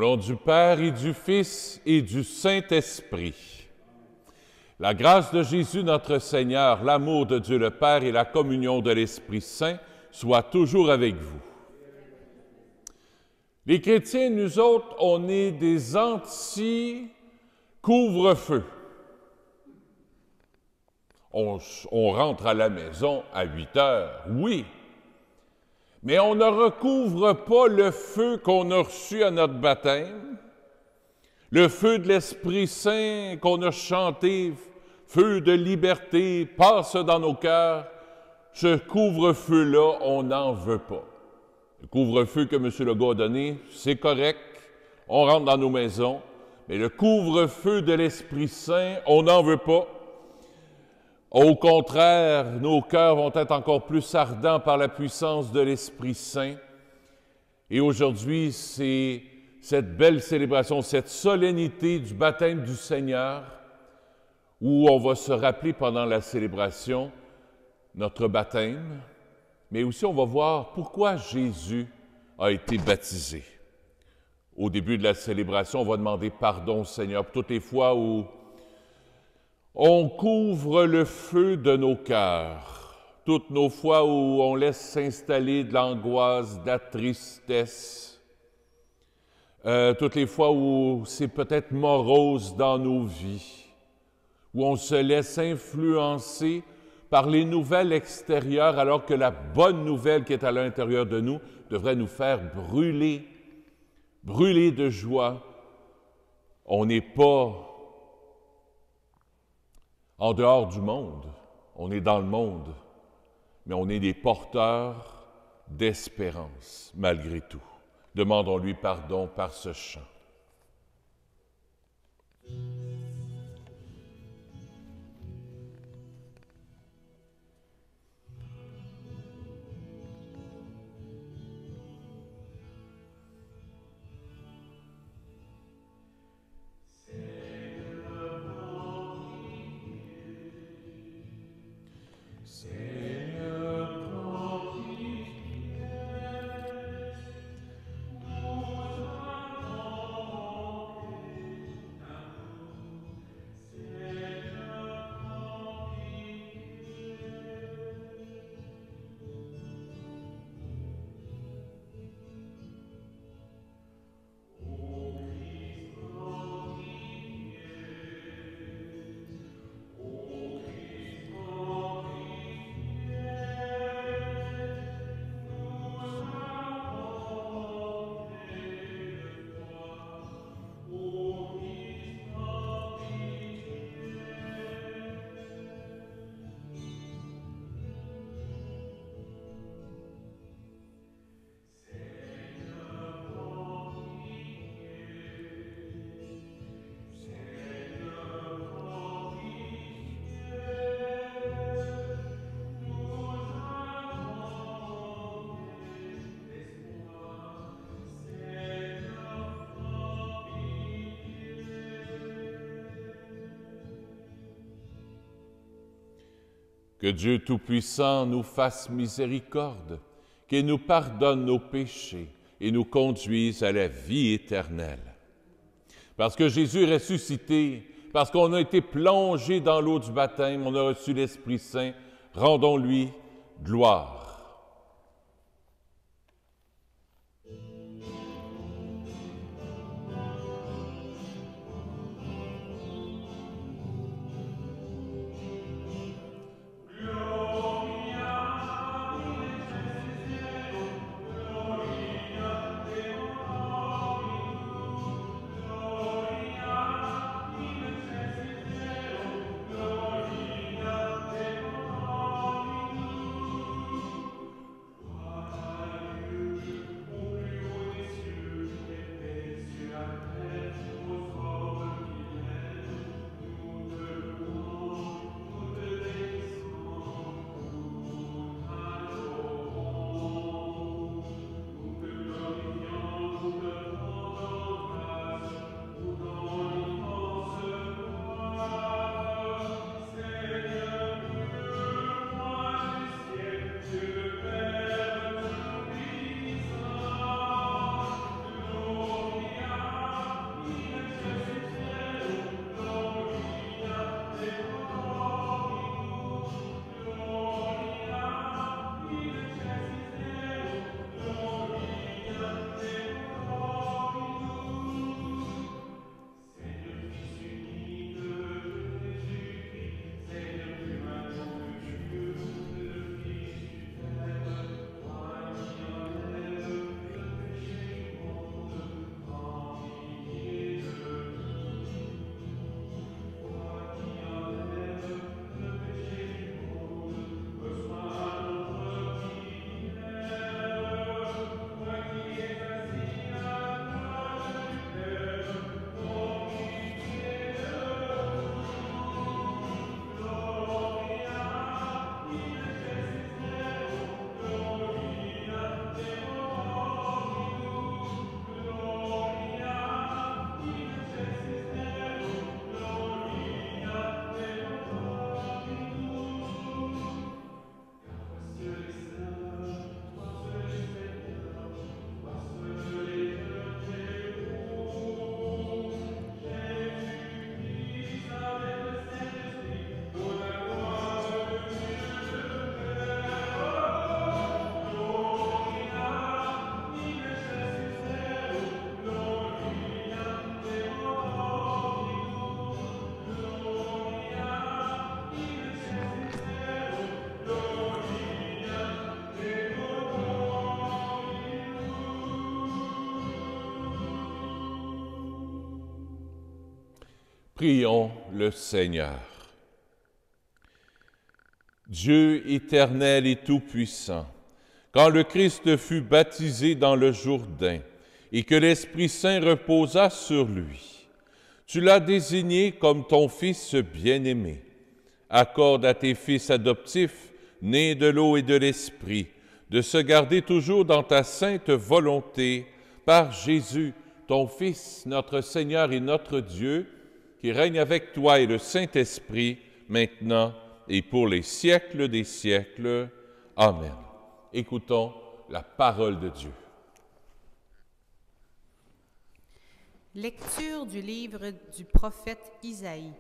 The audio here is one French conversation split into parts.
Au nom du Père et du Fils et du Saint-Esprit. La grâce de Jésus notre Seigneur, l'amour de Dieu le Père et la communion de l'Esprit Saint soient toujours avec vous. Les chrétiens, nous autres, on est des anti-couvre-feu. On rentre à la maison à 8 heures, oui, mais on ne recouvre pas le feu qu'on a reçu à notre baptême, le feu de l'Esprit Saint qu'on a chanté, feu de liberté, passe dans nos cœurs. Ce couvre-feu-là, on n'en veut pas. Le couvre-feu que M. Legault a donné, c'est correct, on rentre dans nos maisons, mais le couvre-feu de l'Esprit Saint, on n'en veut pas. Au contraire, nos cœurs vont être encore plus ardents par la puissance de l'Esprit Saint. Et aujourd'hui, c'est cette belle célébration, cette solennité du baptême du Seigneur, où on va se rappeler pendant la célébration notre baptême, mais aussi on va voir pourquoi Jésus a été baptisé. Au début de la célébration, on va demander pardon au Seigneur pour toutes les fois où on couvre le feu de nos cœurs, toutes nos fois où on laisse s'installer de l'angoisse, de la tristesse, toutes les fois où c'est peut-être morose dans nos vies, où on se laisse influencer par les nouvelles extérieures, alors que la bonne nouvelle qui est à l'intérieur de nous devrait nous faire brûler de joie. On n'est pas en dehors du monde, on est dans le monde, mais on est des porteurs d'espérance, malgré tout. Demandons-lui pardon par ce chant. Que Dieu Tout-Puissant nous fasse miséricorde, qu'il nous pardonne nos péchés et nous conduise à la vie éternelle. Parce que Jésus est ressuscité, parce qu'on a été plongé dans l'eau du baptême, on a reçu l'Esprit Saint, rendons-lui gloire. Prions le Seigneur. Dieu éternel et tout-puissant, quand le Christ fut baptisé dans le Jourdain et que l'Esprit Saint reposa sur lui, tu l'as désigné comme ton Fils bien-aimé. Accorde à tes fils adoptifs, nés de l'eau et de l'Esprit, de se garder toujours dans ta sainte volonté, par Jésus, ton Fils, notre Seigneur et notre Dieu, qui règne avec toi et le Saint-Esprit, maintenant et pour les siècles des siècles. Amen. Écoutons la parole de Dieu. Lecture du livre du prophète Isaïe.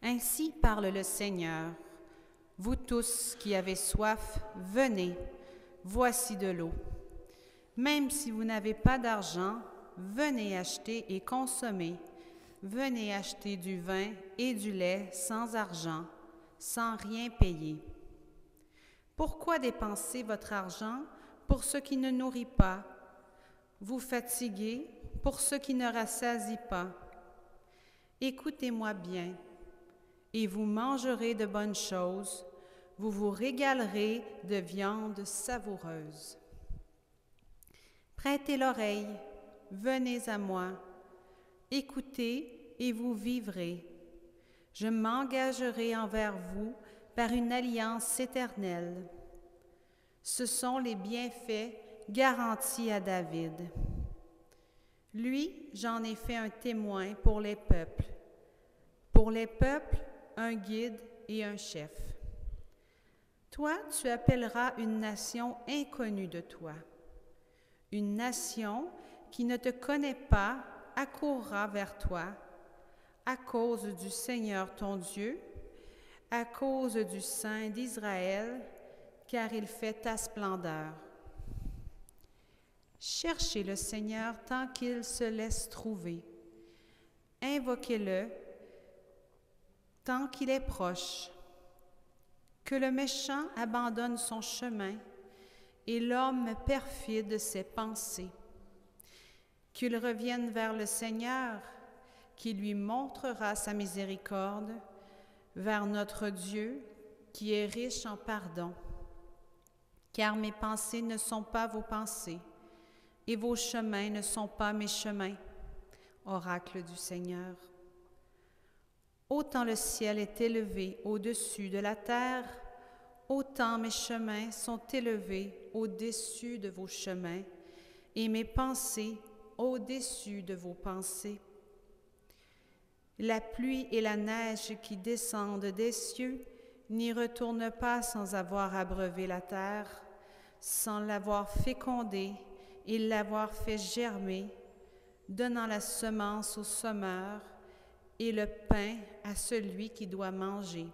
Ainsi parle le Seigneur. Vous tous qui avez soif, venez, voici de l'eau. Même si vous n'avez pas d'argent, venez acheter et consommer. Venez acheter du vin et du lait sans argent, sans rien payer. Pourquoi dépenser votre argent pour ce qui ne nourrit pas, vous fatiguer pour ce qui ne rassasie pas? Écoutez-moi bien, et vous mangerez de bonnes choses, vous vous régalerez de viande savoureuse. Prêtez l'oreille, venez à moi, écoutez et vous vivrez. Je m'engagerai envers vous par une alliance éternelle. Ce sont les bienfaits garantis à David. Lui, j'en ai fait un témoin pour les peuples. Pour les peuples, un guide et un chef. Toi, tu appelleras une nation inconnue de toi. Une nation qui ne te connaît pas accourra vers toi à cause du Seigneur ton Dieu, à cause du Saint d'Israël, car il fait ta splendeur. Cherchez le Seigneur tant qu'il se laisse trouver. Invoquez-le tant qu'il est proche. Que le méchant abandonne son chemin et l'homme perfide ses pensées. Qu'il revienne vers le Seigneur, qui lui montrera sa miséricorde, vers notre Dieu, qui est riche en pardon. Car mes pensées ne sont pas vos pensées, et vos chemins ne sont pas mes chemins, oracle du Seigneur. Autant le ciel est élevé au-dessus de la terre, autant mes chemins sont élevés au-dessus de vos chemins, et mes pensées au-dessus de vos pensées. La pluie et la neige qui descendent des cieux n'y retournent pas sans avoir abreuvé la terre, sans l'avoir fécondée et l'avoir fait germer, donnant la semence au semeur et le pain à celui qui doit manger.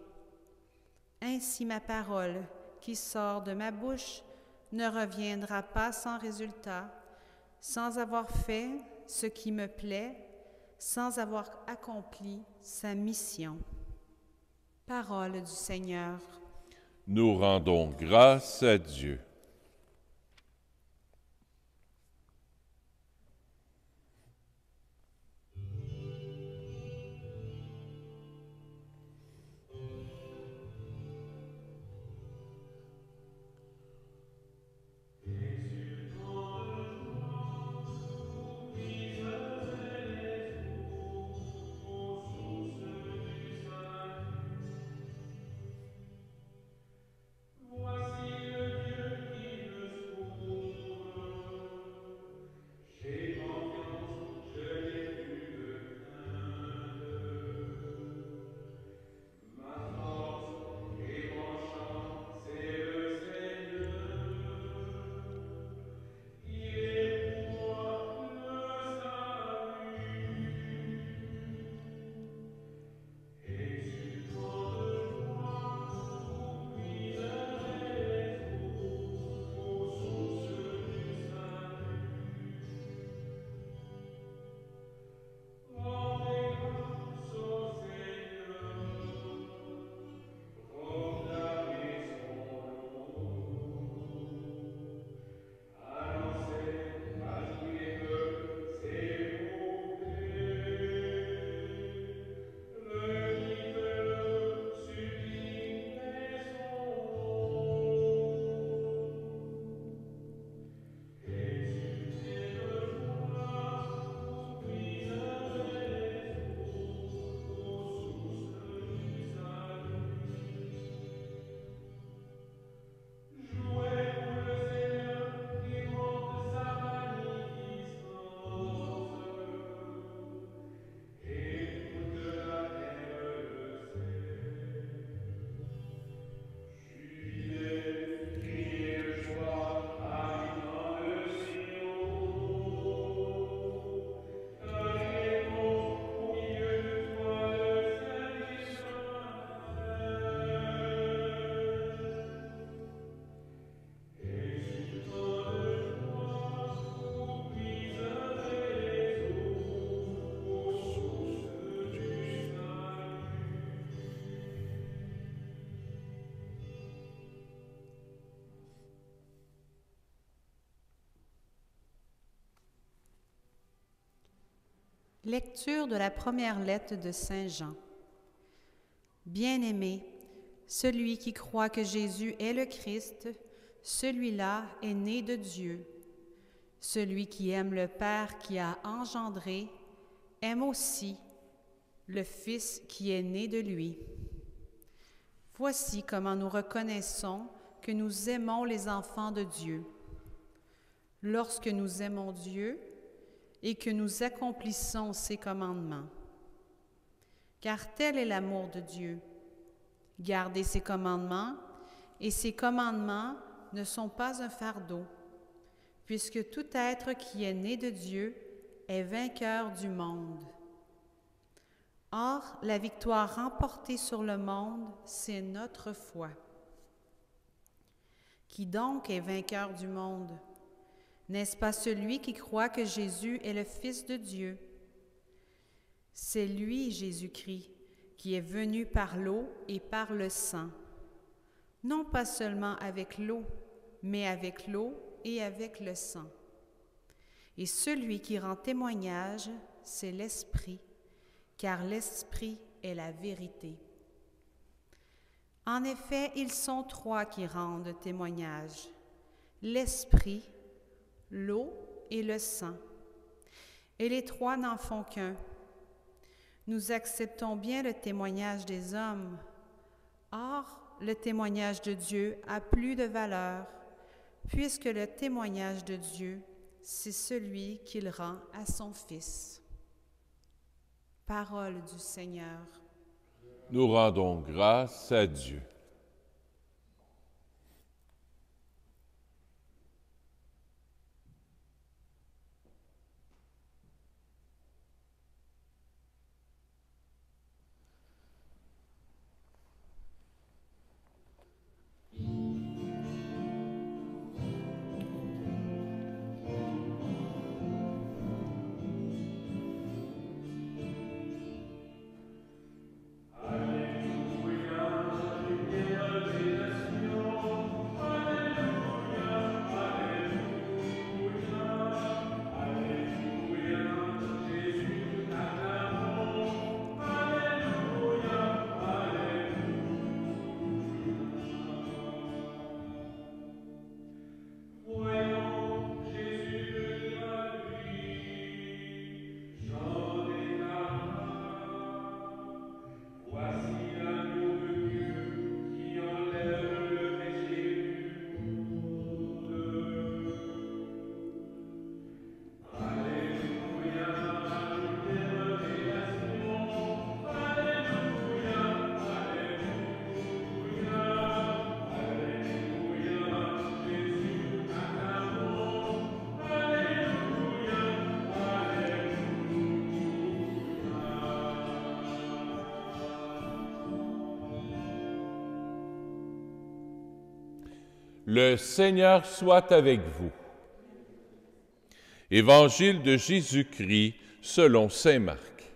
Ainsi ma parole qui sort de ma bouche ne reviendra pas sans résultat, sans avoir fait ce qui me plaît, sans avoir accompli sa mission. Parole du Seigneur. Nous rendons grâce à Dieu. Lecture de la première lettre de Saint Jean. Bien-aimé, celui qui croit que Jésus est le Christ, celui-là est né de Dieu. Celui qui aime le Père qui a engendré, aime aussi le Fils qui est né de lui. Voici comment nous reconnaissons que nous aimons les enfants de Dieu. Lorsque nous aimons Dieu et que nous accomplissons ses commandements. Car tel est l'amour de Dieu. Garder ses commandements, et ses commandements ne sont pas un fardeau, puisque tout être qui est né de Dieu est vainqueur du monde. Or, la victoire remportée sur le monde, c'est notre foi. Qui donc est vainqueur du monde? N'est-ce pas celui qui croit que Jésus est le Fils de Dieu? C'est lui, Jésus-Christ, qui est venu par l'eau et par le sang, non pas seulement avec l'eau, mais avec l'eau et avec le sang. Et celui qui rend témoignage, c'est l'Esprit, car l'Esprit est la vérité. En effet, ils sont trois qui rendent témoignage, l'Esprit, l'eau et le sang. Et les trois n'en font qu'un. Nous acceptons bien le témoignage des hommes. Or, le témoignage de Dieu a plus de valeur, puisque le témoignage de Dieu, c'est celui qu'il rend à son Fils. Parole du Seigneur. Nous rendons grâce à Dieu. Le Seigneur soit avec vous. Évangile de Jésus-Christ selon saint Marc.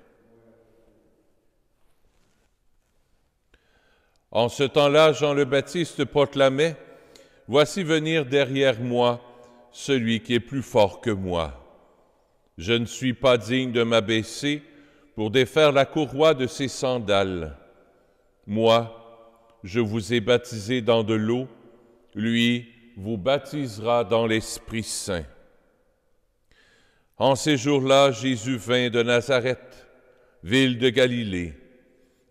En ce temps-là, Jean le Baptiste proclamait « Voici venir derrière moi celui qui est plus fort que moi. Je ne suis pas digne de m'abaisser pour défaire la courroie de ses sandales. Moi, je vous ai baptisé dans de l'eau, lui vous baptisera dans l'Esprit Saint. » En ces jours-là, Jésus vint de Nazareth, ville de Galilée,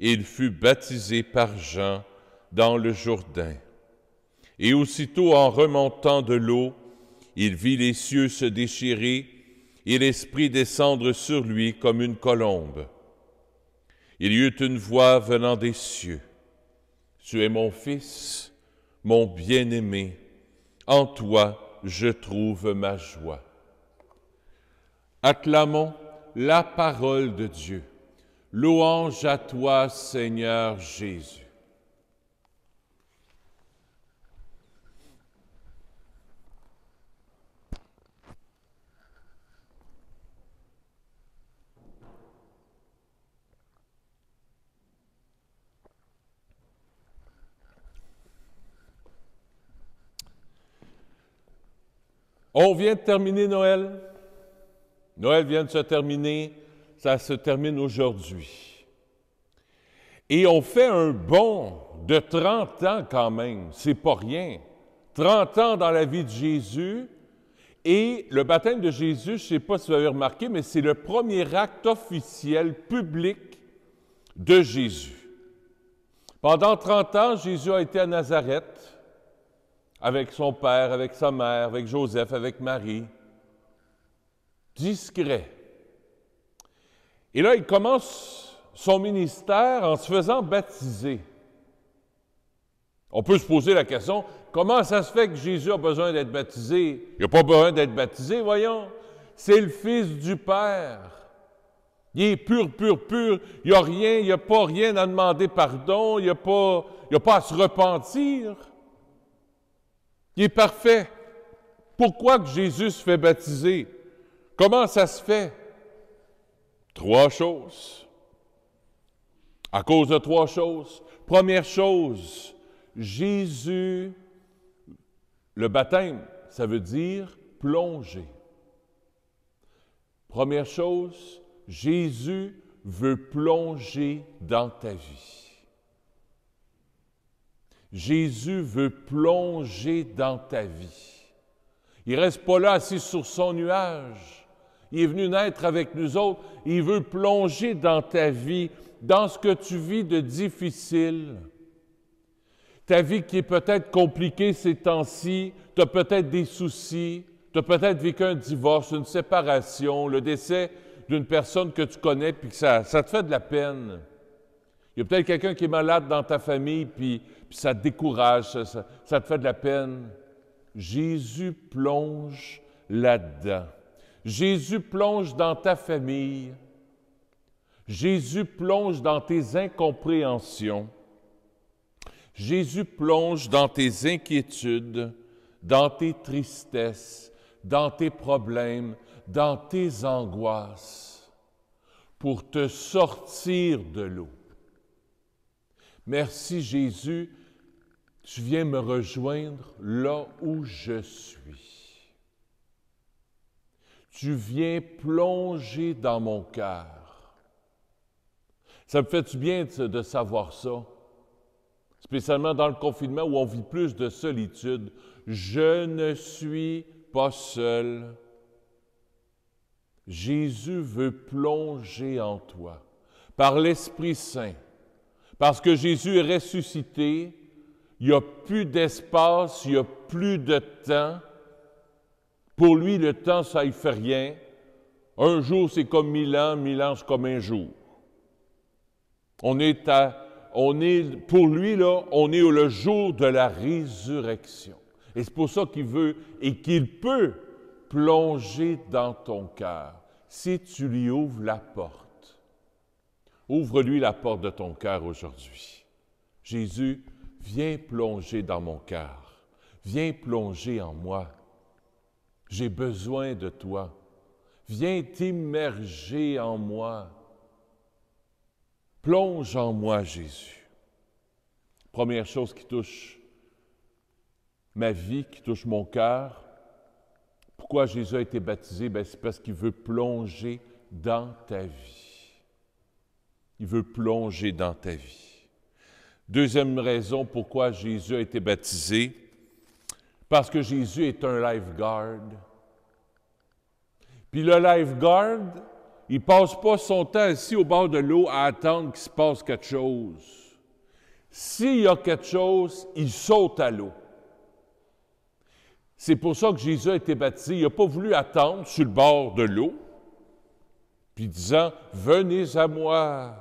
et il fut baptisé par Jean dans le Jourdain. Et aussitôt en remontant de l'eau, il vit les cieux se déchirer et l'Esprit descendre sur lui comme une colombe. Il y eut une voix venant des cieux. « Tu es mon Fils, mon bien-aimé, en toi je trouve ma joie. » Acclamons la parole de Dieu. Louange à toi, Seigneur Jésus. On vient de terminer Noël. Noël vient de se terminer. ça se termine aujourd'hui. Et on fait un bond de 30 ans quand même, c'est pas rien. 30 ans dans la vie de Jésus. Et le baptême de Jésus, je ne sais pas si vous avez remarqué, mais c'est le premier acte officiel, public de Jésus. Pendant 30 ans, Jésus a été à Nazareth, avec son père, avec sa mère, avec Joseph, avec Marie. Discret. Et là, il commence son ministère en se faisant baptiser. On peut se poser la question, comment ça se fait que Jésus a besoin d'être baptisé? Il n'a pas besoin d'être baptisé, voyons. C'est le Fils du Père. Il est pur, pur, pur. Il n'y a rien, il n'y a pas rien à demander pardon, il n'y a pas à se repentir. Il est parfait. Pourquoi que Jésus se fait baptiser? Comment ça se fait? 3 choses. À cause de 3 choses. Première chose, Jésus, le baptême, ça veut dire plonger. Première chose, Jésus veut plonger dans ta vie. Jésus veut plonger dans ta vie. Il ne reste pas là assis sur son nuage. Il est venu naître avec nous autres. Il veut plonger dans ta vie, dans ce que tu vis de difficile. Ta vie qui est peut-être compliquée ces temps-ci, tu as peut-être des soucis, tu as peut-être vécu un divorce, une séparation, le décès d'une personne que tu connais, puis que ça te fait de la peine. Il y a peut-être quelqu'un qui est malade dans ta famille, puis ça te décourage, ça te fait de la peine. Jésus plonge là-dedans. Jésus plonge dans ta famille. Jésus plonge dans tes incompréhensions. Jésus plonge dans tes inquiétudes, dans tes tristesses, dans tes problèmes, dans tes angoisses, pour te sortir de l'eau. Merci Jésus, tu viens me rejoindre là où je suis. Tu viens plonger dans mon cœur. Ça me fait du bien de savoir ça. Spécialement dans le confinement où on vit plus de solitude. Je ne suis pas seul. Jésus veut plonger en toi par l'Esprit Saint. Parce que Jésus est ressuscité, il n'y a plus d'espace, il n'y a plus de temps. Pour lui, le temps, ça ne fait rien. Un jour, c'est comme 1000 ans, c'est comme un jour. Pour lui, là, on est le jour de la résurrection. Et c'est pour ça qu'il veut et qu'il peut plonger dans ton cœur, si tu lui ouvres la porte. Ouvre-lui la porte de ton cœur aujourd'hui. Jésus, viens plonger dans mon cœur. Viens plonger en moi. J'ai besoin de toi. Viens t'immerger en moi. Plonge en moi, Jésus. Première chose qui touche ma vie, qui touche mon cœur. Pourquoi Jésus a été baptisé? Bien, c'est parce qu'il veut plonger dans ta vie. Il veut plonger dans ta vie. Deuxième raison pourquoi Jésus a été baptisé, parce que Jésus est un lifeguard. Puis le lifeguard, il ne passe pas son temps assis au bord de l'eau à attendre qu'il se passe quelque chose. S'il y a quelque chose, il saute à l'eau. C'est pour ça que Jésus a été baptisé. Il n'a pas voulu attendre sur le bord de l'eau, puis disant, « Venez à moi,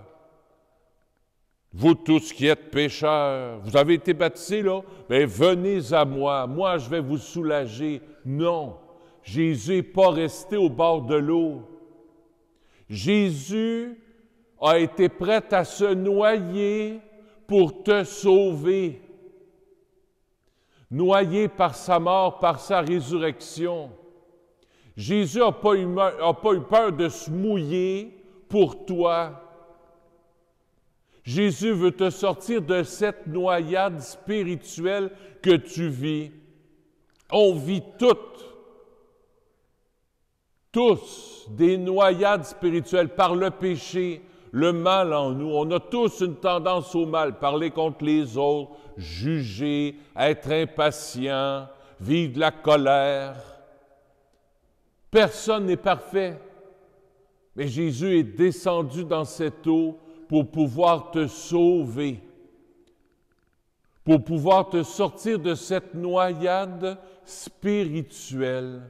vous tous qui êtes pécheurs. Vous avez été baptisés, là? Bien, venez à moi. Moi, je vais vous soulager. » Non, Jésus n'est pas resté au bord de l'eau. Jésus a été prêt à se noyer pour te sauver. Noyé par sa mort, par sa résurrection. Jésus n'a pas eu peur de se mouiller pour toi. Jésus veut te sortir de cette noyade spirituelle que tu vis. On vit toutes. tous des noyades spirituelles par le péché, le mal en nous. On a tous une tendance au mal, parler contre les autres, juger, être impatient, vivre de la colère. Personne n'est parfait, mais Jésus est descendu dans cette eau pour pouvoir te sauver, pour pouvoir te sortir de cette noyade spirituelle.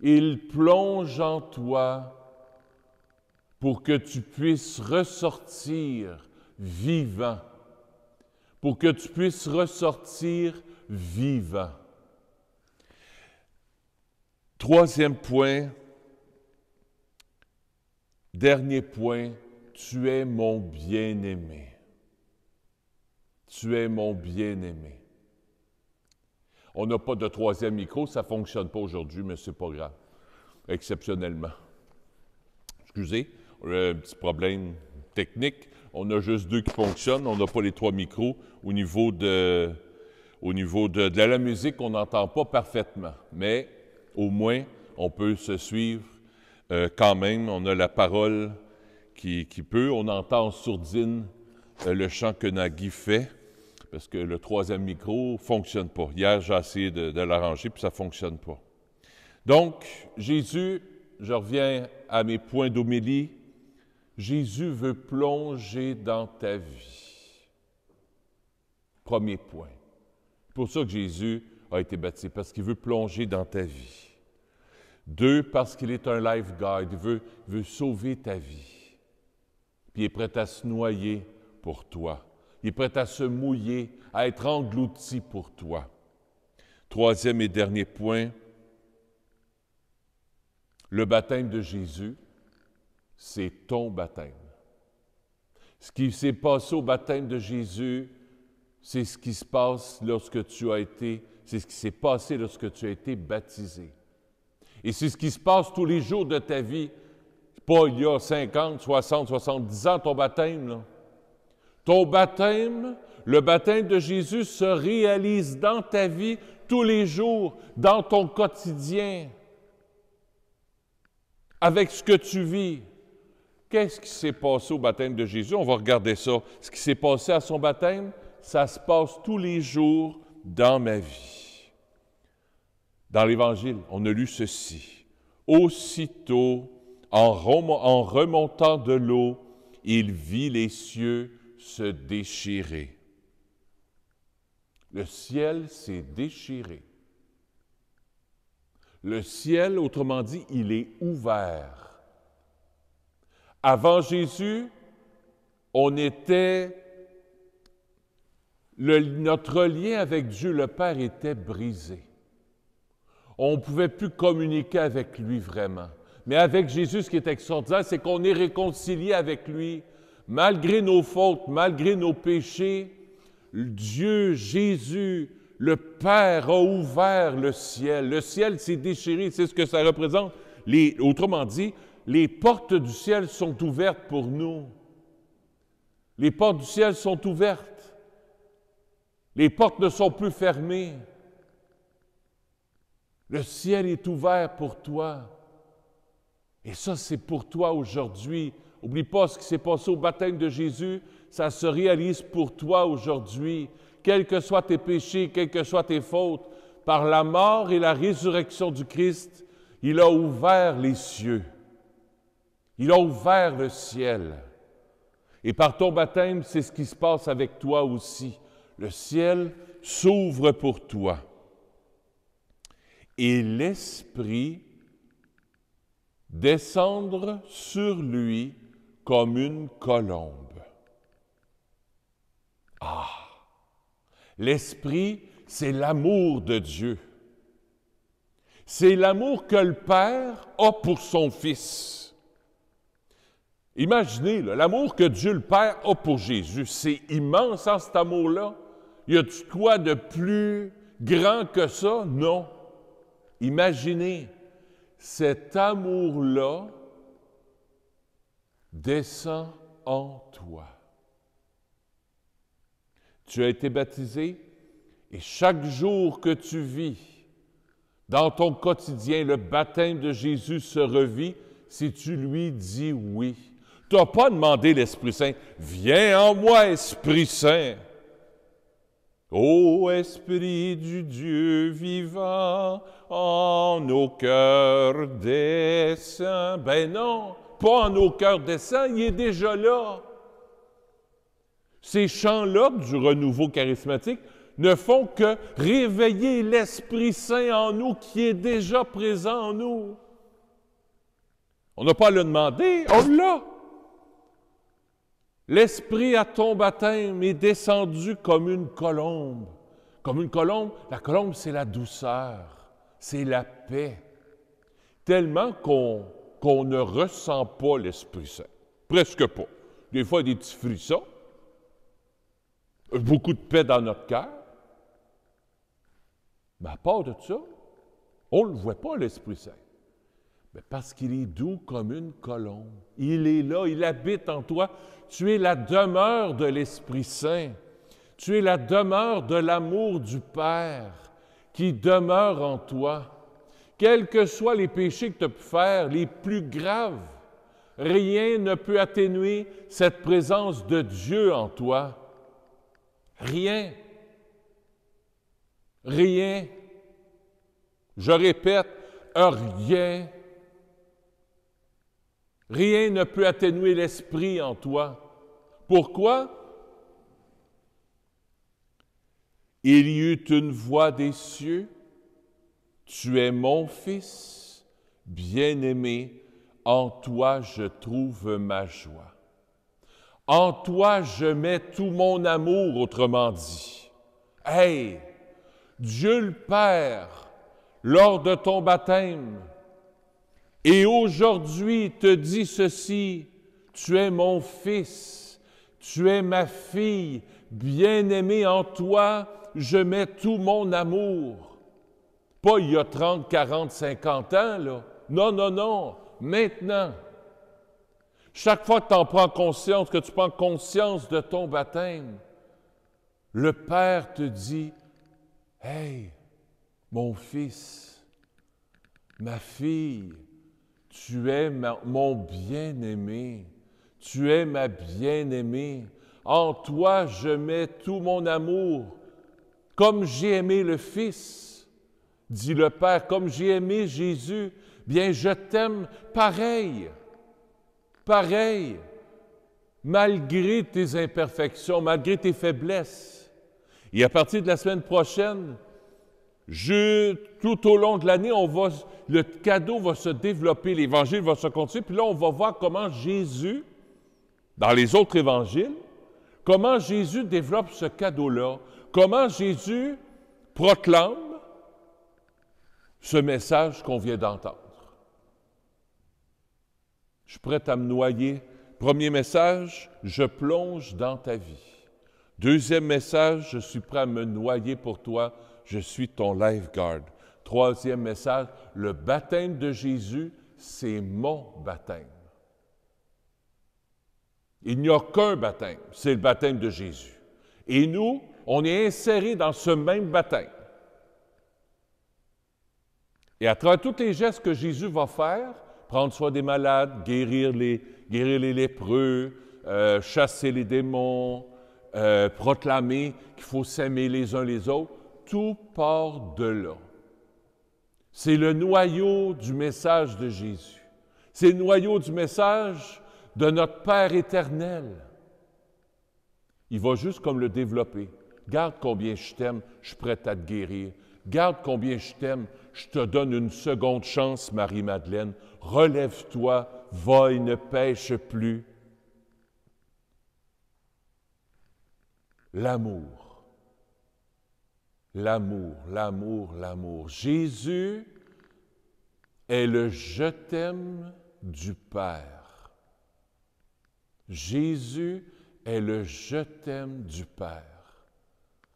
Il plonge en toi pour que tu puisses ressortir vivant, pour que tu puisses ressortir vivant. Troisième point, dernier point, tu es mon bien-aimé. Tu es mon bien-aimé. On n'a pas de troisième micro, ça ne fonctionne pas aujourd'hui, mais ce n'est pas grave, exceptionnellement. Excusez, on a un petit problème technique. On a juste 2 qui fonctionnent, on n'a pas les 3 micros. Au niveau de la musique, on n'entend pas parfaitement, mais au moins, on peut se suivre quand même. On a la parole qui peut. On entend en sourdine le chant que Nagui fait, parce que le troisième micro ne fonctionne pas. Hier, j'ai essayé de l'arranger, puis ça ne fonctionne pas. Donc, Jésus, je reviens à mes points d'homélie, Jésus veut plonger dans ta vie. Premier point. C'est pour ça que Jésus a été baptisé, parce qu'il veut plonger dans ta vie. 2, parce qu'il est un lifeguard, il veut sauver ta vie. Puis il est prêt à se noyer pour toi. Il est prêt à se mouiller, à être englouti pour toi. 3e et dernier point, le baptême de Jésus, c'est ton baptême. Ce qui s'est passé au baptême de Jésus, c'est ce qui se passe c'est ce qui s'est passé lorsque tu as été baptisé. Et c'est ce qui se passe tous les jours de ta vie. Pas il y a 50, 60, 70 ans, ton baptême, là. Ton baptême, le baptême de Jésus se réalise dans ta vie tous les jours, dans ton quotidien, avec ce que tu vis. Qu'est-ce qui s'est passé au baptême de Jésus? On va regarder ça. Ce qui s'est passé à son baptême, ça se passe tous les jours dans ma vie. Dans l'Évangile, on a lu ceci. Aussitôt, en remontant de l'eau, il vit les cieux se déchirer. Le ciel s'est déchiré. Le ciel, autrement dit, il est ouvert. Avant Jésus, notre lien avec Dieu le Père était brisé. On ne pouvait plus communiquer avec lui vraiment. Mais avec Jésus, ce qui est extraordinaire, c'est qu'on est réconcilié avec lui. Malgré nos fautes, malgré nos péchés, Dieu, Jésus, le Père a ouvert le ciel. Le ciel s'est déchiré, c'est ce que ça représente. Autrement dit, les portes du ciel sont ouvertes pour nous. Les portes du ciel sont ouvertes. Les portes ne sont plus fermées. Le ciel est ouvert pour toi. Et ça, c'est pour toi aujourd'hui. N'oublie pas ce qui s'est passé au baptême de Jésus, ça se réalise pour toi aujourd'hui. Quels que soient tes péchés, quelles que soient tes fautes, par la mort et la résurrection du Christ, il a ouvert les cieux. Il a ouvert le ciel. Et par ton baptême, c'est ce qui se passe avec toi aussi. Le ciel s'ouvre pour toi. Et l'Esprit descendre sur lui comme une colombe. Ah! L'Esprit, c'est l'amour de Dieu. C'est l'amour que le Père a pour son Fils. Imaginez, là, l'amour que Dieu le Père a pour Jésus. C'est immense, hein, cet amour-là. Y a-t-il quoi de plus grand que ça? Non. Imaginez, cet amour-là descend en toi. Tu as été baptisé et chaque jour que tu vis, Dans ton quotidien, le baptême de Jésus se revit si tu lui dis oui. Tu n'as pas demandé l'Esprit Saint. Viens en moi, Esprit Saint. Ô Esprit du Dieu vivant, en nos cœurs des saints. Ben non, pas en nos cœurs des saints, il est déjà là. Ces chants-là du renouveau charismatique ne font que réveiller l'Esprit Saint en nous qui est déjà présent en nous. On n'a pas à le demander, on l'a. L'Esprit à ton baptême est descendu comme une colombe. Comme une colombe, la colombe, c'est la douceur, c'est la paix. Tellement qu'on ne ressent pas l'Esprit Saint. Presque pas. Des fois, il y a des petits frissons. Beaucoup de paix dans notre cœur. Mais à part de ça, on ne le voit pas, l'Esprit Saint. Mais parce qu'il est doux comme une colombe. Il est là, il habite en toi. Tu es la demeure de l'Esprit Saint. Tu es la demeure de l'amour du Père qui demeure en toi. Quels que soient les péchés que tu as pu faire, les plus graves, rien ne peut atténuer cette présence de Dieu en toi. Rien. Rien. Je répète, rien. Rien ne peut atténuer l'Esprit en toi. Pourquoi? Il y eut une voix des cieux, « Tu es mon Fils, bien-aimé, en toi je trouve ma joie. En toi je mets tout mon amour, autrement dit. » Hey! Dieu le Père, lors de ton baptême, et aujourd'hui te dit ceci, « Tu es mon Fils, tu es ma fille, bien-aimée, en toi je mets tout mon amour. » Pas il y a 30, 40, 50 ans, là. Non, non, non, maintenant. Chaque fois que tu en prends conscience, que tu prends conscience de ton baptême, le Père te dit, « Hey, mon fils, ma fille, tu es mon bien-aimé, tu es ma bien-aimée. En toi, je mets tout mon amour, comme j'ai aimé le Fils. » Dit le Père, comme j'ai aimé Jésus, bien je t'aime pareil, pareil, malgré tes imperfections, malgré tes faiblesses. Et à partir de la semaine prochaine, tout au long de l'année, le cadeau va se développer, l'Évangile va se continuer, puis là, on va voir comment Jésus, dans les autres évangiles, comment Jésus développe ce cadeau-là, comment Jésus proclame ce message qu'on vient d'entendre. Je suis prêt à me noyer. Premier message, je plonge dans ta vie. Deuxième message, je suis prêt à me noyer pour toi, je suis ton lifeguard. Troisième message, le baptême de Jésus, c'est mon baptême. Il n'y a qu'un baptême, c'est le baptême de Jésus. Et nous, on est insérés dans ce même baptême. Et à travers tous les gestes que Jésus va faire, prendre soin des malades, guérir les lépreux, chasser les démons, proclamer qu'il faut s'aimer les uns les autres, tout part de là. C'est le noyau du message de Jésus. C'est le noyau du message de notre Père éternel. Il va juste comme le développer. Garde combien je t'aime, je suis prêt à te guérir. Garde combien je t'aime, je te donne une seconde chance, Marie-Madeleine. Relève-toi, va et ne pêche plus. L'amour. L'amour, l'amour, l'amour. Jésus est le « je t'aime » du Père. Jésus est le « je t'aime » du Père.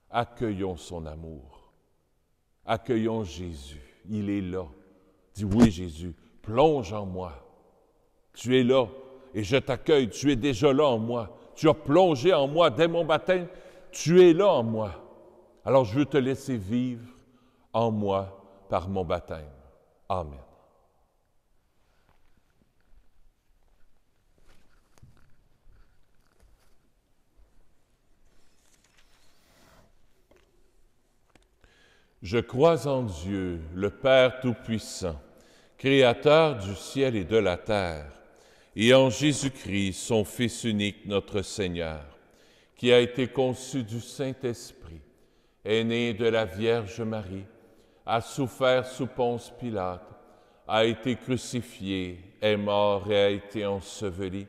Accueillons son amour. Accueillons Jésus. Il est là. Dis oui, Jésus, plonge en moi. Tu es là et je t'accueille. Tu es déjà là en moi. Tu as plongé en moi dès mon baptême. Tu es là en moi. Alors je veux te laisser vivre en moi par mon baptême. Amen. Je crois en Dieu, le Père Tout-Puissant, Créateur du ciel et de la terre, et en Jésus-Christ, son Fils unique, notre Seigneur, qui a été conçu du Saint-Esprit, est né de la Vierge Marie, a souffert sous Ponce Pilate, a été crucifié, est mort et a été enseveli,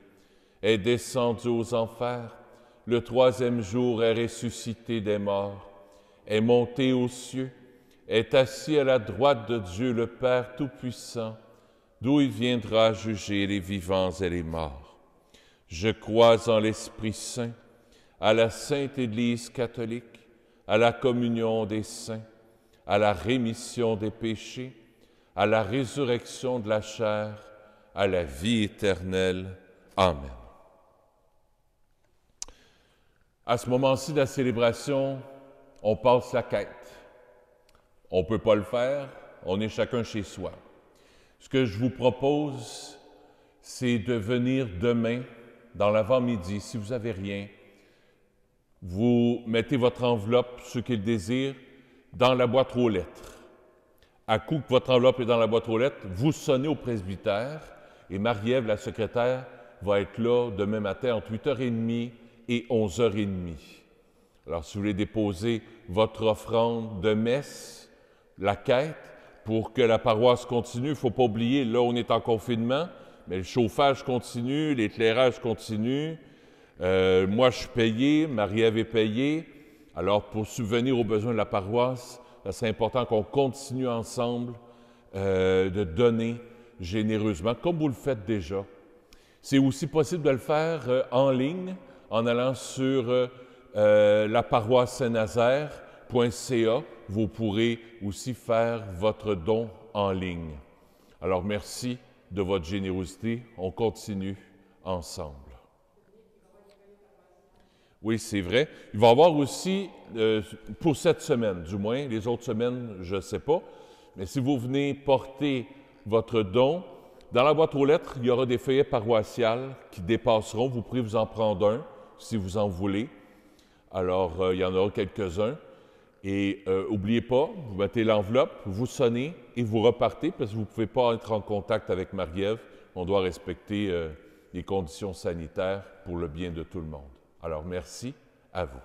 est descendu aux enfers, le troisième jour est ressuscité des morts, est monté aux cieux, est assis à la droite de Dieu le Père Tout-Puissant, d'où il viendra juger les vivants et les morts. Je crois en l'Esprit Saint, à la Sainte Église catholique, à la communion des saints, à la rémission des péchés, à la résurrection de la chair, à la vie éternelle. Amen. À ce moment-ci de la célébration, on passe la quête. On ne peut pas le faire, on est chacun chez soi. Ce que je vous propose, c'est de venir demain, dans l'avant-midi, si vous n'avez rien, vous mettez votre enveloppe, ceux qui le désirent, dans la boîte aux lettres. À coup que votre enveloppe est dans la boîte aux lettres, vous sonnez au presbytère et Marie-Ève, la secrétaire, va être là demain matin entre 8h30 et 11h30. Alors, si vous voulez déposer votre offrande de messe, la quête, pour que la paroisse continue, il ne faut pas oublier, là, on est en confinement, mais le chauffage continue, l'éclairage continue. Moi, je suis payé, Marie-Ève est payée. Alors, pour subvenir aux besoins de la paroisse, c'est important qu'on continue ensemble de donner généreusement, comme vous le faites déjà. C'est aussi possible de le faire en ligne, en allant sur laparoissesaint-nazaire.ca. Vous pourrez aussi faire votre don en ligne. Alors, merci de votre générosité. On continue ensemble. Oui, c'est vrai. Il va y avoir aussi, pour cette semaine du moins, les autres semaines, je ne sais pas, mais si vous venez porter votre don, dans la boîte aux lettres, il y aura des feuillets paroissiales qui dépasseront. Vous pourrez vous en prendre un si vous en voulez. Alors, il y en aura quelques-uns. Et n'oubliez pas, vous mettez l'enveloppe, vous sonnez et vous repartez parce que vous ne pouvez pas être en contact avec Marie-Ève. On doit respecter les conditions sanitaires pour le bien de tout le monde. Alors, merci à vous.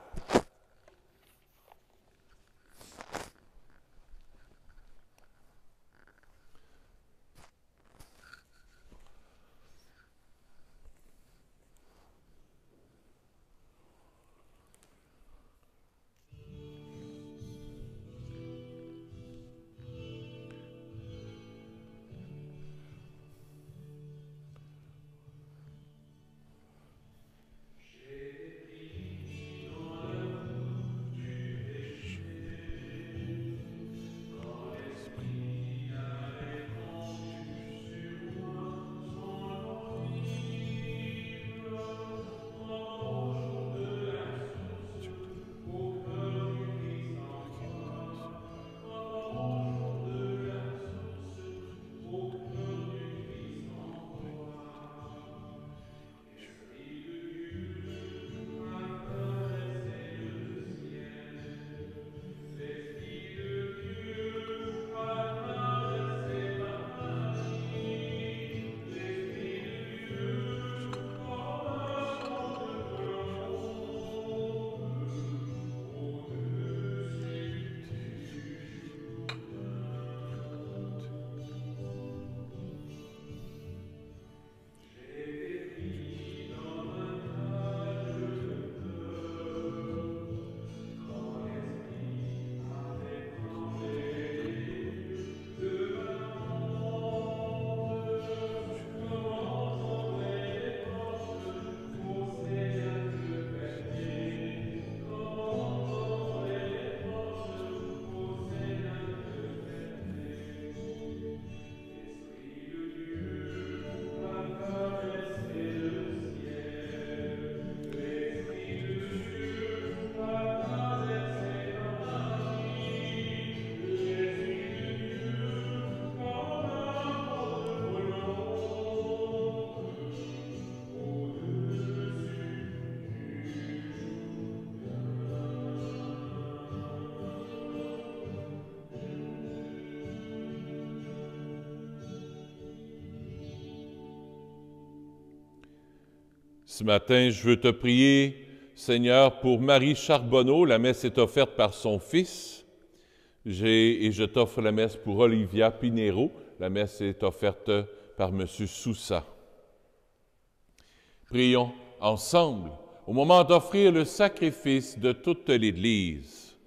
Ce matin, je veux te prier, Seigneur, pour Marie Charbonneau. La messe est offerte par son fils. Et je t'offre la messe pour Olivia Pinero. La messe est offerte par M. Soussa. Prions ensemble au moment d'offrir le sacrifice de toute l'Église.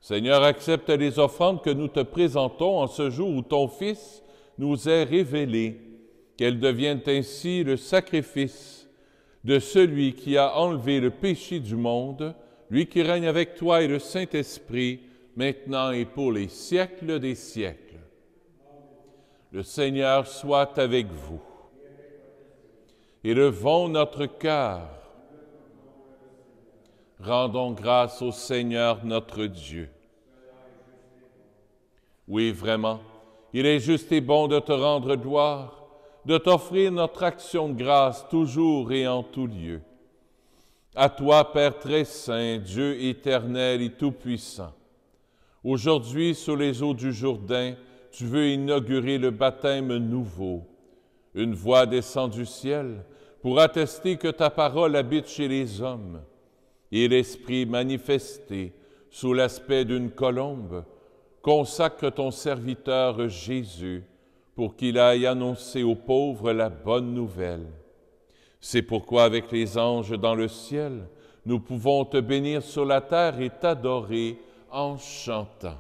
Seigneur, accepte les offrandes que nous te présentons en ce jour où ton Fils nous est révélé, qu'elles deviennent ainsi le sacrifice de celui qui a enlevé le péché du monde, lui qui règne avec toi et le Saint-Esprit, maintenant et pour les siècles des siècles. Le Seigneur soit avec vous. Élevons notre cœur. Rendons grâce au Seigneur notre Dieu. Oui, vraiment, il est juste et bon de te rendre gloire, de t'offrir notre action de grâce toujours et en tout lieu. À toi, Père très saint, Dieu éternel et tout-puissant, aujourd'hui, sur les eaux du Jourdain, tu veux inaugurer le baptême nouveau. Une voix descend du ciel pour attester que ta parole habite chez les hommes. Et l'Esprit manifesté sous l'aspect d'une colombe consacre ton serviteur Jésus pour qu'il aille annoncer aux pauvres la bonne nouvelle. C'est pourquoi avec les anges dans le ciel, nous pouvons te bénir sur la terre et t'adorer en chantant.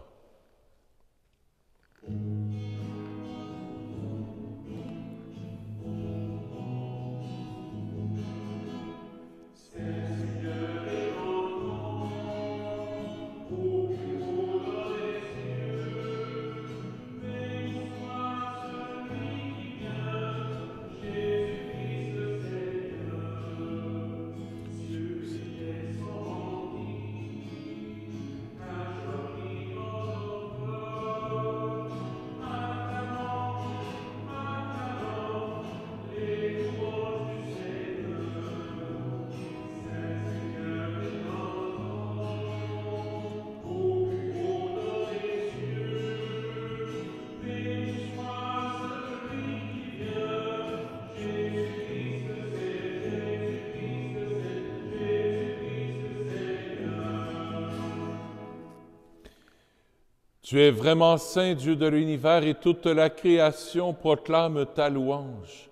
Tu es vraiment saint, Dieu de l'univers, et toute la création proclame ta louange.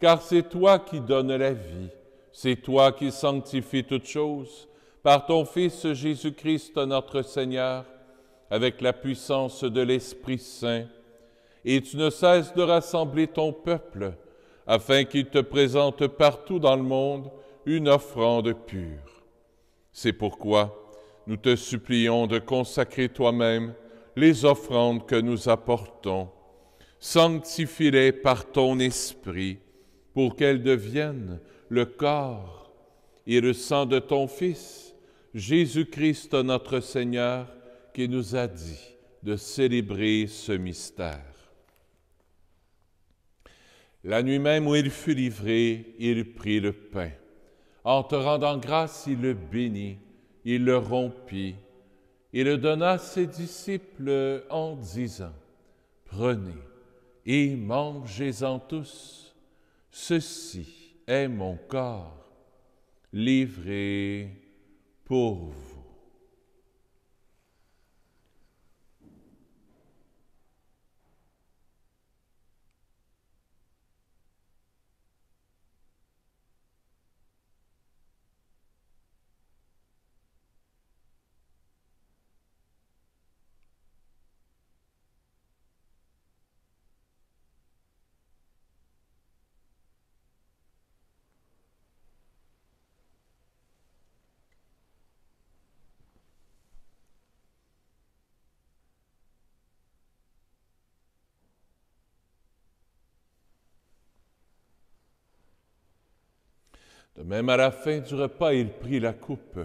Car c'est toi qui donnes la vie, c'est toi qui sanctifies toutes choses, par ton Fils Jésus-Christ notre Seigneur, avec la puissance de l'Esprit Saint. Et tu ne cesses de rassembler ton peuple, afin qu'il te présente partout dans le monde une offrande pure. C'est pourquoi nous te supplions de consacrer toi-même les offrandes que nous apportons. Sanctifie-les par ton Esprit, pour qu'elles deviennent le corps et le sang de ton Fils, Jésus-Christ notre Seigneur, qui nous a dit de célébrer ce mystère. La nuit même où il fut livré, il prit le pain. En te rendant grâce, il le bénit, il le rompit, et le donna à ses disciples en disant, « Prenez et mangez-en tous, ceci est mon corps, livré pour vous. » De même, à la fin du repas, il prit la coupe.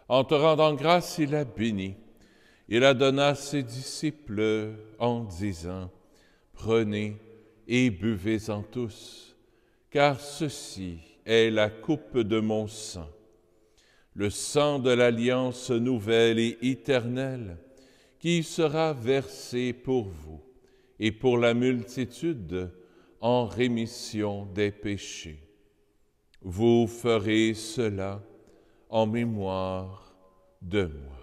En te rendant grâce, il la bénit. Il la donna à ses disciples en disant, « Prenez et buvez-en tous, car ceci est la coupe de mon sang, le sang de l'alliance nouvelle et éternelle, qui sera versé pour vous et pour la multitude en rémission des péchés. Vous ferez cela en mémoire de moi.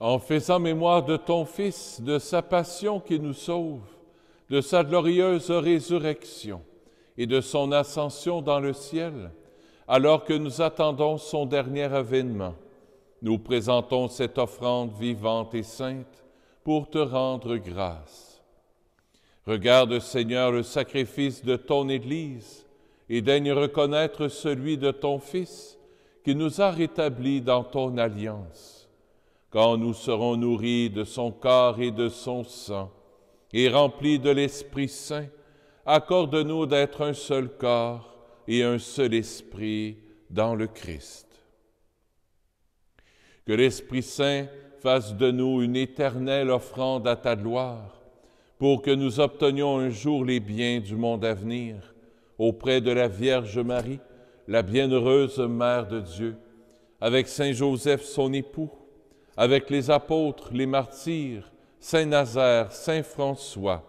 En faisant mémoire de ton Fils, de sa passion qui nous sauve, de sa glorieuse résurrection et de son ascension dans le ciel, alors que nous attendons son dernier avènement, nous présentons cette offrande vivante et sainte pour te rendre grâce. Regarde, Seigneur, le sacrifice de ton Église et daigne reconnaître celui de ton Fils qui nous a rétablis dans ton alliance. Quand nous serons nourris de son corps et de son sang, et remplis de l'Esprit Saint, accorde-nous d'être un seul corps et un seul esprit dans le Christ. Que l'Esprit Saint fasse de nous une éternelle offrande à ta gloire, pour que nous obtenions un jour les biens du monde à venir, auprès de la Vierge Marie, la bienheureuse Mère de Dieu, avec Saint Joseph son époux, avec les apôtres, les martyrs, Saint Nazaire, Saint François,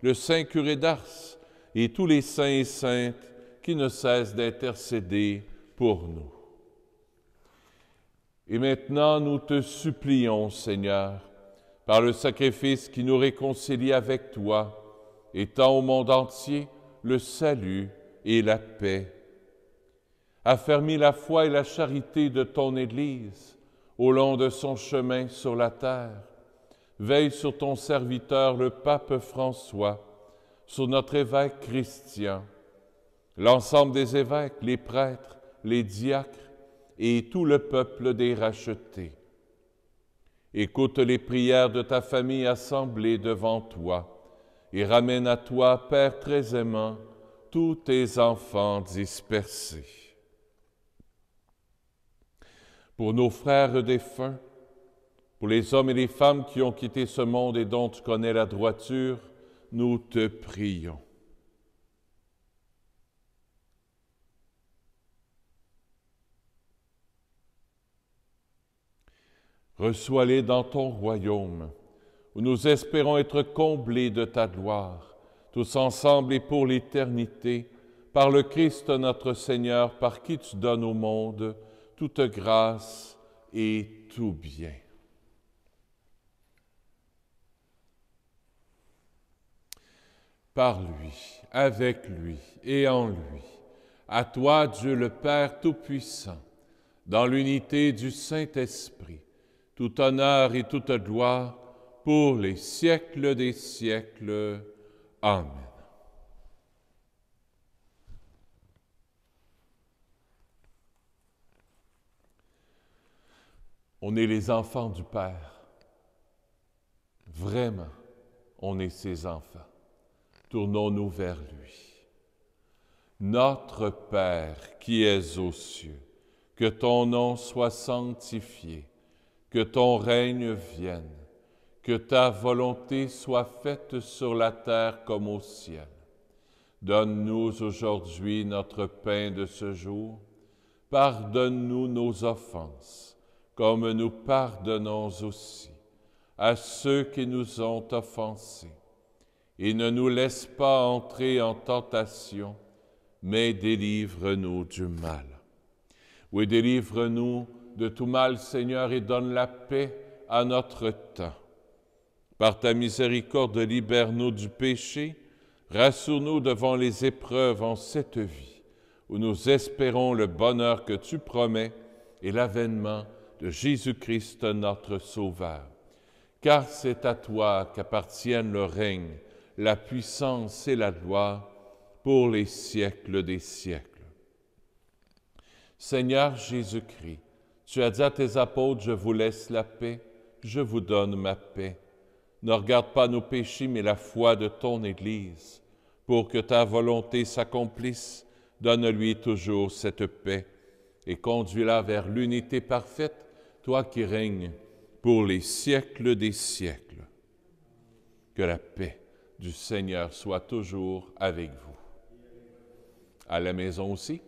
le Saint curé d'Ars et tous les saints et saintes qui ne cessent d'intercéder pour nous. Et maintenant, nous te supplions, Seigneur, par le sacrifice qui nous réconcilie avec toi, étends au monde entier le salut et la paix. Affermis la foi et la charité de ton Église, au long de son chemin sur la terre. Veille sur ton serviteur, le pape François, sur notre évêque Christian, l'ensemble des évêques, les prêtres, les diacres et tout le peuple des rachetés. Écoute les prières de ta famille assemblée devant toi et ramène à toi, Père très aimant, tous tes enfants dispersés. Pour nos frères défunts, pour les hommes et les femmes qui ont quitté ce monde et dont tu connais la droiture, nous te prions. Reçois-les dans ton royaume, où nous espérons être comblés de ta gloire, tous ensemble et pour l'éternité, par le Christ notre Seigneur, par qui tu donnes au monde toute grâce et tout bien. Par lui, avec lui et en lui, à toi, Dieu le Père Tout-Puissant, dans l'unité du Saint-Esprit, tout honneur et toute gloire pour les siècles des siècles. Amen. On est les enfants du Père. Vraiment, On est ses enfants. Tournons-nous vers lui. Notre Père qui es aux cieux, que ton nom soit sanctifié, que ton règne vienne, que ta volonté soit faite sur la terre comme au ciel. Donne-nous aujourd'hui notre pain de ce jour. Pardonne-nous nos offenses, comme nous pardonnons aussi à ceux qui nous ont offensés. Et ne nous laisse pas entrer en tentation, mais délivre-nous du mal. Oui, délivre-nous de tout mal, Seigneur, et donne la paix à notre temps. Par ta miséricorde, libère-nous du péché, rassure-nous devant les épreuves en cette vie, où nous espérons le bonheur que tu promets et l'avènement de Jésus-Christ, notre Sauveur. Car c'est à toi qu'appartiennent le règne, la puissance et la gloire pour les siècles des siècles. Seigneur Jésus-Christ, tu as dit à tes apôtres, je vous laisse la paix, je vous donne ma paix. Ne regarde pas nos péchés, mais la foi de ton Église. Pour que ta volonté s'accomplisse, donne-lui toujours cette paix et conduis-la vers l'unité parfaite, toi qui règnes pour les siècles des siècles. Que la paix du Seigneur soit toujours avec vous. À la maison aussi.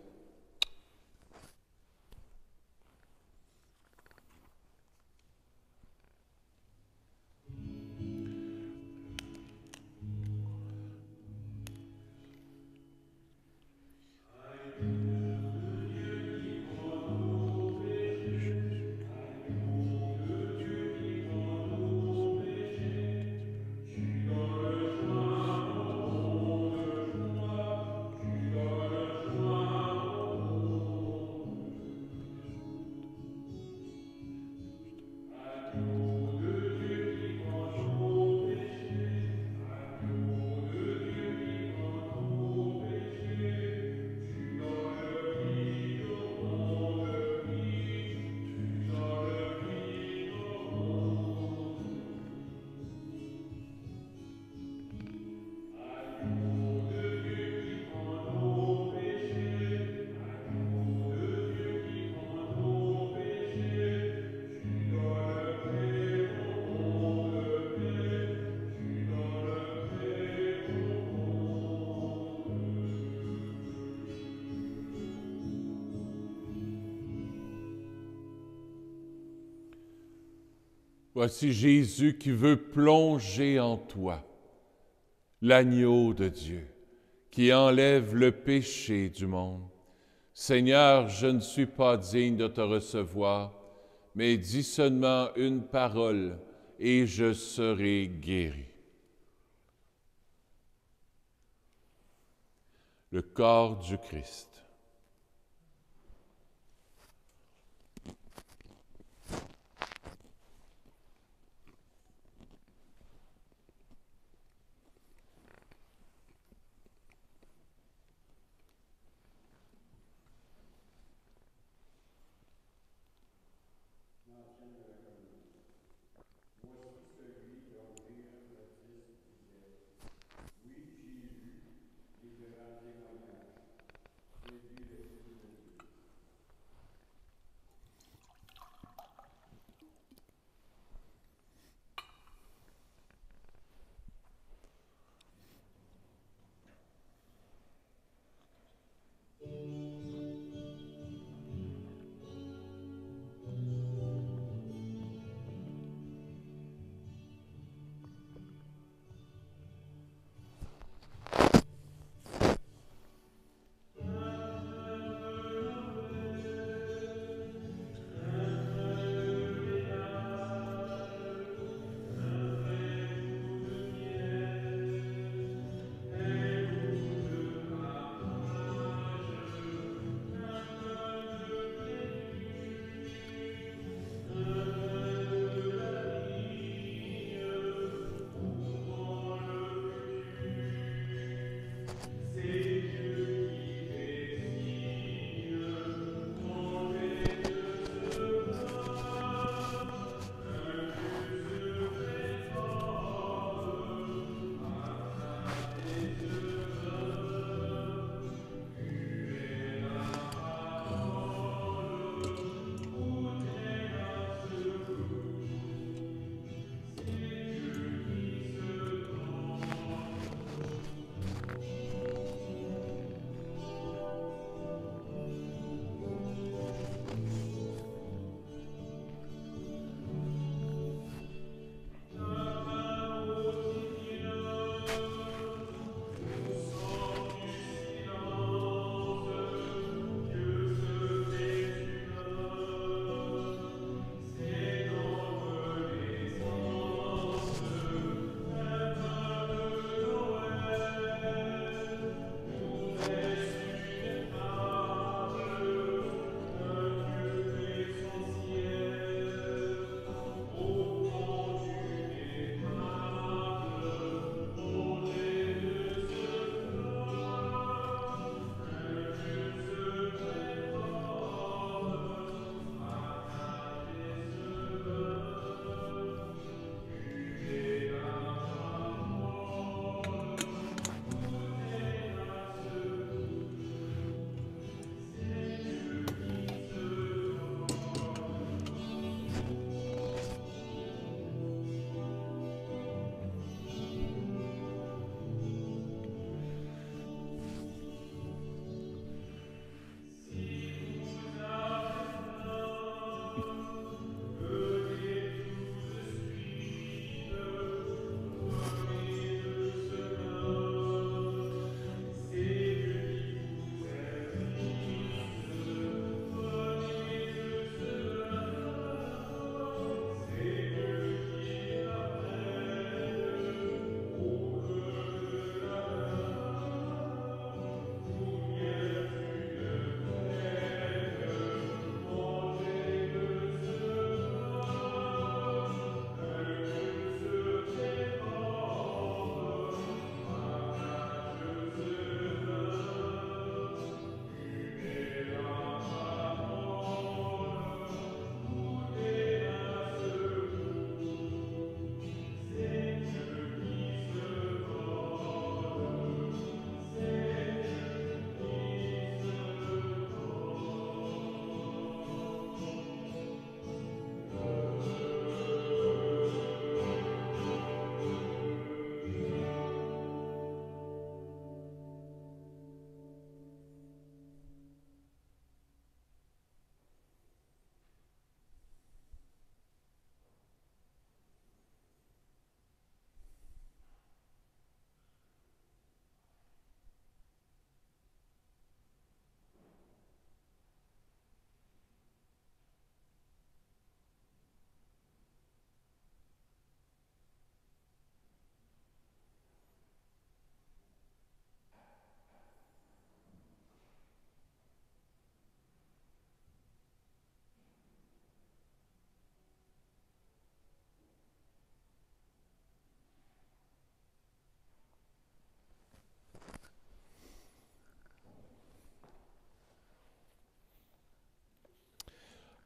Voici Jésus qui veut plonger en toi, l'agneau de Dieu, qui enlève le péché du monde. Seigneur, je ne suis pas digne de te recevoir, mais dis seulement une parole et je serai guéri. Le corps du Christ.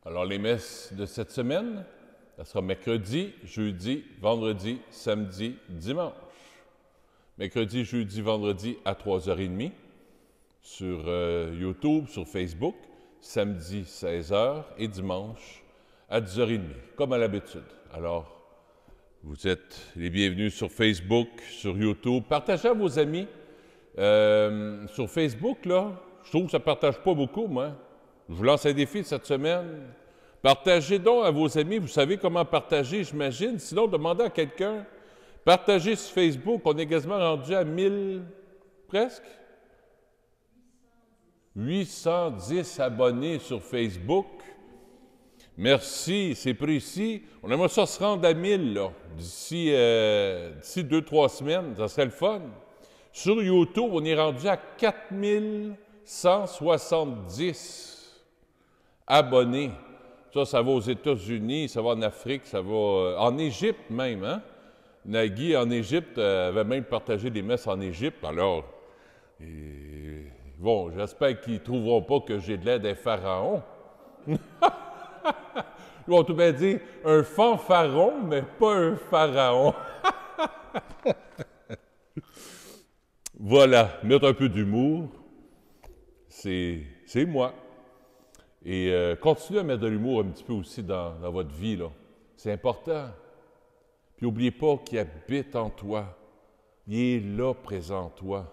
Alors, les messes de cette semaine, ça sera mercredi, jeudi, vendredi, samedi, dimanche. Mercredi, jeudi, vendredi à 3h30 sur YouTube, sur Facebook. Samedi, 16h et dimanche à 10h30, comme à l'habitude. Alors, vous êtes les bienvenus sur Facebook, sur YouTube. Partagez à vos amis. Sur Facebook, là, je trouve que ça ne partage pas beaucoup, moi. Je vous lance un défi cette semaine. Partagez donc à vos amis. Vous savez comment partager, j'imagine. Sinon, demandez à quelqu'un. Partagez sur Facebook. On est quasiment rendu à 1000, presque. 810 abonnés sur Facebook. Merci, c'est précis. On aimerait ça se rendre à 1000, là, d'ici 2-3 semaines. Ça serait le fun. Sur YouTube, on est rendu à 4170 abonnés. Ça va aux États-Unis, ça va en Afrique, ça va en Égypte même, hein? Nagui, en Égypte, avait même partagé des messes en Égypte. Alors, bon, j'espère qu'ils ne trouveront pas que j'ai de l'aide des pharaons. Ils vont tout bien dire un fanfaron, mais pas un pharaon. Voilà, mettre un peu d'humour, c'est moi. Et continuez à mettre de l'humour un petit peu aussi dans votre vie, là. C'est important. Puis n'oubliez pas qu'il habite en toi. Il est là, présent en toi.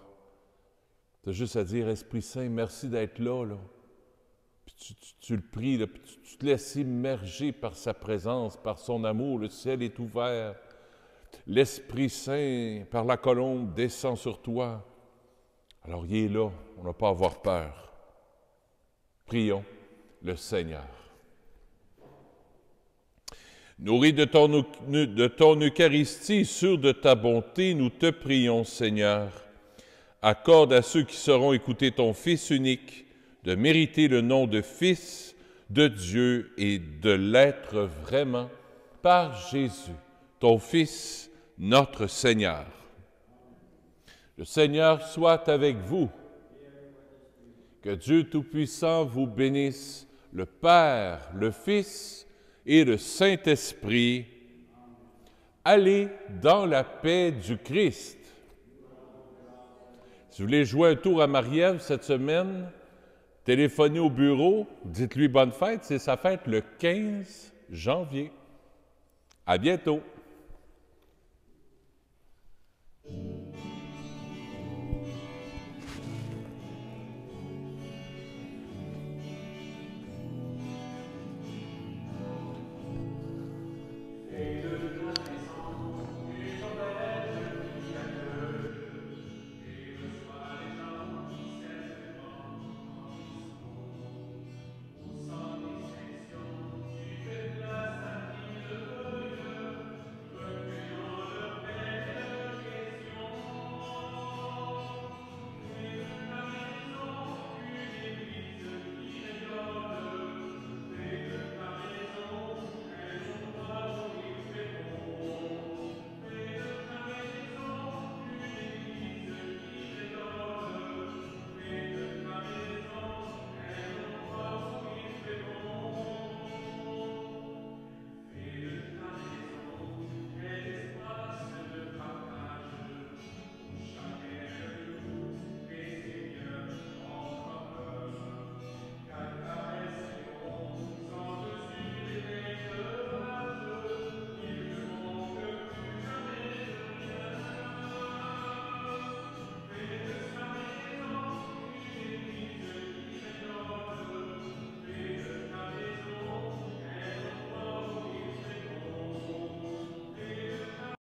Tu as juste à dire, Esprit Saint, merci d'être là, là. Puis tu le pries, là, puis tu te laisses immerger par sa présence, par son amour. Le ciel est ouvert. L'Esprit Saint, par la colombe, descend sur toi. Alors, il est là. On n'a pas à avoir peur. Prions le Seigneur. Nourris de ton Eucharistie, sûr de ta bonté, nous te prions, Seigneur. Accorde à ceux qui sauront écouter ton Fils unique de mériter le nom de Fils de Dieu et de l'être vraiment par Jésus, ton Fils, notre Seigneur. Le Seigneur soit avec vous. Que Dieu Tout-Puissant vous bénisse, le Père, le Fils et le Saint-Esprit. Allez dans la paix du Christ. Si vous voulez jouer un tour à Marie-Ève cette semaine, téléphonez au bureau, dites-lui bonne fête, c'est sa fête le 15 janvier. À bientôt!